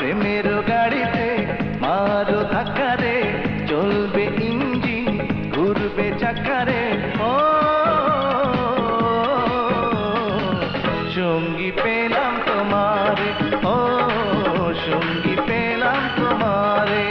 প্রেমের গাড়িতে মারো ধাক্কা রে, চলবে ইঞ্জিন ঘুরবে চাকা রে। ও সঙ্গী পেলাম তোমারে, ও সঙ্গী পেলাম তোমারে।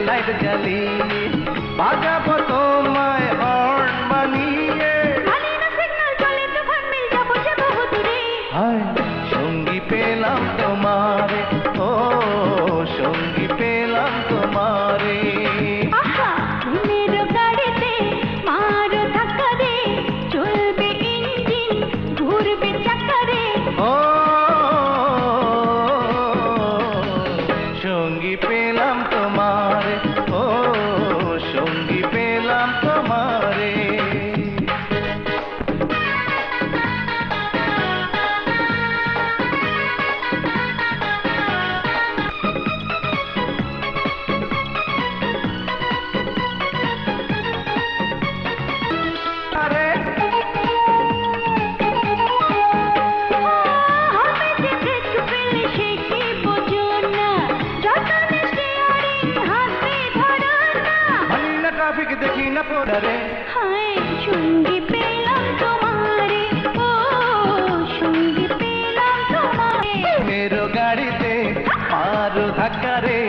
লাইট জ্বালিয়ে বাজাবো তোমায় হর্ন বানিয়ে, হায় সঙ্গী পেলাম তোমারে, ও সঙ্গী পেলাম তোমারে। গাড়িতে মারো ধাক্কা রে, চলবে ইঞ্জিন ঘুরবে চাকা রে। ও সঙ্গী পেলাম তোমারে, ও সঙ্গী পেলাম তোমারে। ট্রাফিক দেখি না পড়ারে, হায় সঙ্গী পেলাম তোমারে, ও সঙ্গী পেলাম তোমারে। মেরো গাড়িতে মারো ধাক্কা রে,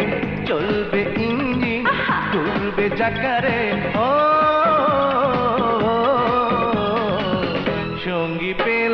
চলবে ইঞ্জিন ঘুরবে চাকা রে। ও সঙ্গী পেলাম